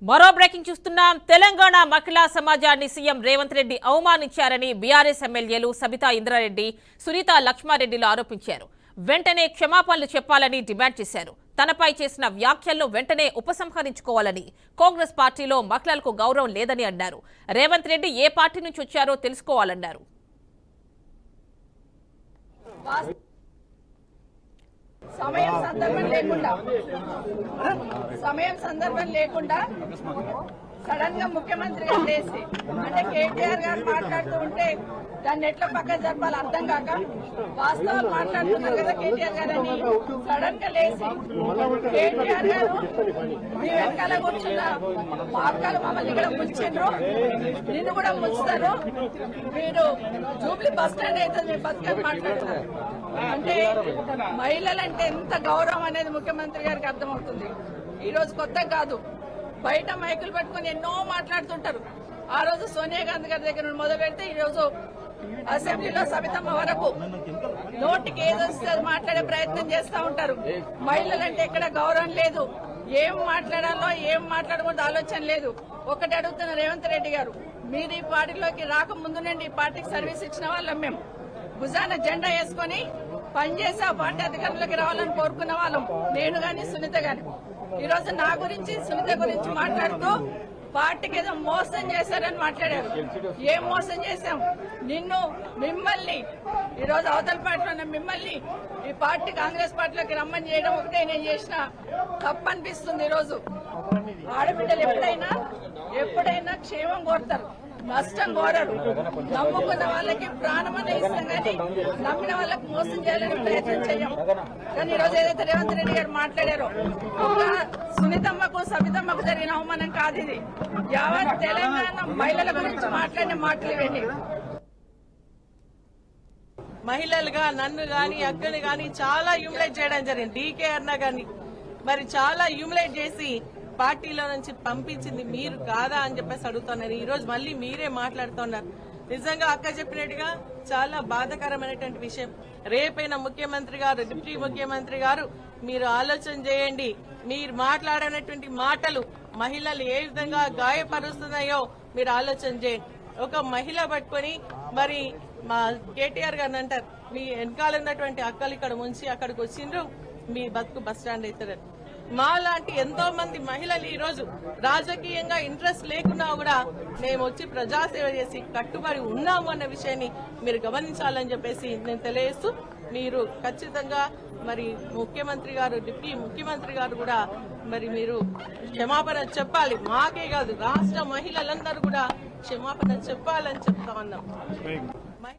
మరో బ్రేకింగ్ చూస్తున్నాం. తెలంగాణ మహిళా సమాజాన్ని సీఎం రేవంత్ రెడ్డి అవమానించారని బీఆర్ఎస్ ఎమ్మెల్యేలు సబితా ఇంద్రారెడ్డి, సునీత లక్ష్మారెడ్డిలు ఆరోపించారు. వెంటనే క్షమాపణలు చెప్పాలని డిమాండ్ చేశారు. తనపై చేసిన వ్యాఖ్యలను వెంటనే ఉపసంహరించుకోవాలని, కాంగ్రెస్ పార్టీలో మహిళలకు గౌరవం లేదని అన్నారు. రేవంత్ రెడ్డి ఏ పార్టీ నుంచి వచ్చారో తెలుసుకోవాలన్నారు. సమయం సందర్భం లేకుండా సడన్ గా ముఖ్యమంత్రి గారు లేచి అంటే కేటీఆర్ గారు మాట్లాడుతూ ఉంటే దాన్ని ఎట్లా పక్కన జరపాలి అర్థం కాక వాస్తవాలు మాట్లాడుతున్నారు కదా కేటీఆర్ గారు అని సడన్ గా లేచి కేటీఆర్ గారు మీ వెనకాల కూర్చున్న మా అక్కలు మమ్మల్ని ఇక్కడ ముంచిండ్రు, నిన్ను కూడా ముంచుతారు, మీరు జూబ్లీ బస్ స్టాండ్ అయితే మీ బతుకని మాట్లాడుతున్నారు. అంటే మహిళలంటే ఎంత గౌరవం అనేది ముఖ్యమంత్రి గారికి అర్థమవుతుంది. ఈ రోజు కొత్త కాదు, బయట మైకులు పట్టుకుని ఎన్నో మాట్లాడుతుంటారు. ఆ రోజు సోనియా గాంధీ గారి దగ్గర మొదలు పెడితే ఈ రోజు అసెంబ్లీలో సబితమ్మ వరకు నోటికి ఏదొస్తే మాట్లాడే ప్రయత్నం చేస్తూ ఉంటారు. మహిళలంటే ఎక్కడ గౌరవం లేదు, ఏం మాట్లాడాలో ఏం మాట్లాడకూడదు ఆలోచన లేదు. ఒకటి అడుగుతున్న రేవంత్ రెడ్డి గారు, మీరు ఈ పార్టీలోకి రాకముందు నుండి ఈ పార్టీకి సర్వీస్ ఇచ్చిన వాళ్ళం మేము. భుజాన జెండా వేసుకుని పనిచేసి ఆ పార్టీ అధికారంలోకి రావాలని కోరుకున్న వాళ్ళం, నేను గాని సునీత గాని. ఈ రోజు నా గురించి సునీత గురించి మాట్లాడుతూ పార్టీకి ఏదో మోసం చేశారని మాట్లాడారు. ఏం మోసం చేశాం? మిమ్మల్ని ఈ రోజు అవతల పార్టీలో మిమ్మల్ని ఈ పార్టీ కాంగ్రెస్ పార్టీలోకి రమ్మని చేయడం ఒకటే నేను చేసిన తప్పు అనిపిస్తుంది. ఈ రోజు ఆడబిడ్డలు ఎప్పుడైనా క్షేమం కోరుతారు, నష్టం కోరరు. నమ్ముకున్న వాళ్ళకి ప్రాణమనే ఇస్తాం కానీ నమ్మిన వాళ్ళకి మోసం చేయాలని ప్రయత్నం చేయం. కానీ ఈరోజు ఏదైతే రేవంత్ రెడ్డి గారు మాట్లాడారో ఒక సునీతమ్మకు సబితమ్మకు జరిగిన అవమానం కాదు ఇది. యావత్ తెలంగాణ మహిళల గురించి మాట్లాడిన మాటలు ఇవన్నీ. మహిళలుగా నన్ను గాని అక్కని గాని చాలా హ్యూమిలేట్ చేయడం జరిగింది. డీకే అన్న గాని మరి చాలా హ్యూమిలేట్ చేసి పార్టీలో నుంచి పంపించింది మీరు కాదా అని చెప్పేసి అడుగుతున్నారు. ఈ రోజు మళ్ళీ మీరే మాట్లాడుతున్నారు. నిజంగా అక్క చెప్పినట్టుగా చాలా బాధాకరమైనటువంటి విషయం. రేపైన ముఖ్యమంత్రి గారు, డిప్యూటీ ముఖ్యమంత్రి గారు మీరు ఆలోచన చేయండి. మీరు మాట్లాడినటువంటి మాటలు మహిళలు ఏ విధంగా గాయపరుస్తున్నాయో మీరు ఆలోచన చేయండి. ఒక మహిళ పట్టుకొని మరి మా కేటీఆర్ గారిని అంటారు, మీ వెనకాల ఉన్నటువంటి అక్కలు ఇక్కడ ముంచి అక్కడికి వచ్చిండ్రు, మీ బతుకు బస్ స్టాండ్ అవుతారని. మాలాంటి ఎంతో మంది మహిళలు ఈ రోజు రాజకీయంగా ఇంట్రెస్ట్ లేకున్నా కూడా మేము వచ్చి ప్రజాసేవ చేసి కట్టుబడి ఉన్నాము అన్న విషయాన్ని మీరు గమనించాలని చెప్పేసి నేను తెలియజేస్తూ, మీరు ఖచ్చితంగా మరి ముఖ్యమంత్రి గారు, డిప్యూటీ ముఖ్యమంత్రి గారు కూడా మరి మీరు క్షమాపణ చెప్పాలి. మాకే కాదు రాష్ట్ర మహిళలందరూ కూడా క్షమాపణ చెప్పాలని చెప్తా ఉన్నాం.